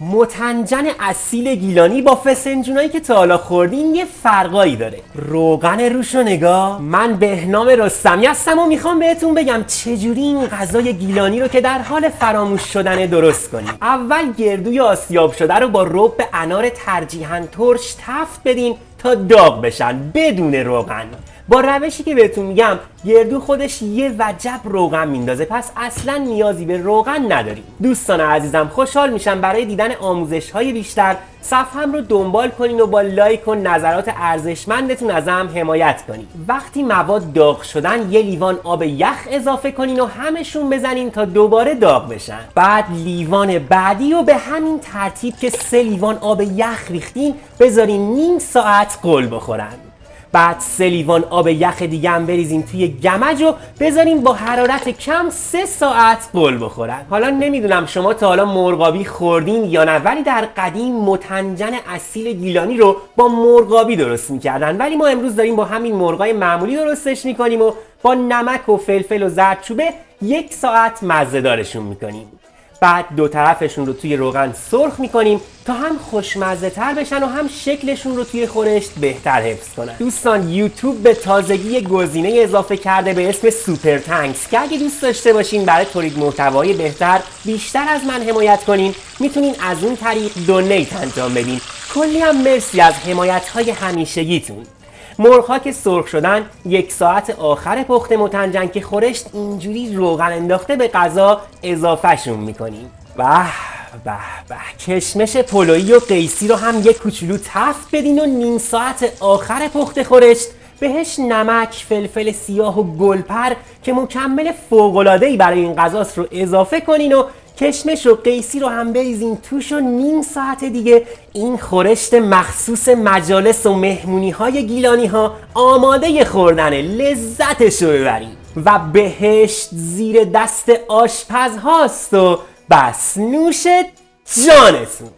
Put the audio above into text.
متنجن اصیل گیلانی با فسنجونایی که تا حالا خوردین یه فرقایی داره. روغن روشو نگاه. من بهنام رستمی هستم و میخوام بهتون بگم چجوری این غذای گیلانی رو که در حال فراموش شدن درست کنیم. اول گردوی آسیاب شده رو با رب انار ترجیحاً ترش تفت بدین تا داغ بشن بدون روغن. با روشی که بهتون میگم گردو خودش یه وجب روغن میندازه، پس اصلا نیازی به روغن نداریم. دوستان عزیزم، خوشحال میشم برای دیدن آموزش‌های بیشتر صفحه‌ام رو دنبال کنین و با لایک و نظرات ارزشمندتون ازم حمایت کنین. وقتی مواد داغ شدن یه لیوان آب یخ اضافه کنین و همشون بزنین تا دوباره داغ بشن. بعد لیوان بعدی رو به همین ترتیب که 3 لیوان آب یخ ریختین بذارین نیم ساعت غل بخورن. بعد 3 لیوان آب یخ دیگه هم بریزین توی گمج و بذارین با حرارت کم 3 ساعت غل بخورن. حالا نمیدونم شما تا حالا مرغابی خوردین یا نه، ولی در قدیم متنجن اصیل گیلانی رو با مرغابی درست میکردن، ولی ما امروز داریم با همین مرغای معمولی درستش میکنیم و با نمک و فلفل و زردچوبه 1 ساعت مزه دارشون میکنیم. بعد دو طرفشون رو توی روغن سرخ میکنیم تا هم خوشمزه تر بشن و هم شکلشون رو توی خورشت بهتر حفظ کنن. دوستان یوتیوب به تازگی گزینه اضافه کرده به اسم سوپر تانکس که اگه دوست داشته باشین برای تولید محتوای بهتر بیشتر از من حمایت کنین میتونین از اون طریق دونیت انجام بدین. کلی هم مرسی از حمایت‌های همیشگیتون. مرغ‌ها که سرخ شدن 1 ساعت آخر پخت متنجن که خورشت اینجوری روغن انداخته به غذا اضافه شون میکنیم. به به به، کشمش پلویی و قیسی رو هم یک کوچولو تفت بدین و نیم ساعت آخر پخت خورشت بهش نمک، فلفل سیاه و گلپر که مکمل فوق‌العاده‌ای برای این غذاست رو اضافه کنین و کشمش و قیسی رو هم بریزین توش و نیم ساعت دیگه این خورشت مخصوص مجالس و مهمونی های گیلانی ها آماده خوردن. لذتش رو ببرین و بهشت زیر دست آشپز هاست و بس نوش جانتون.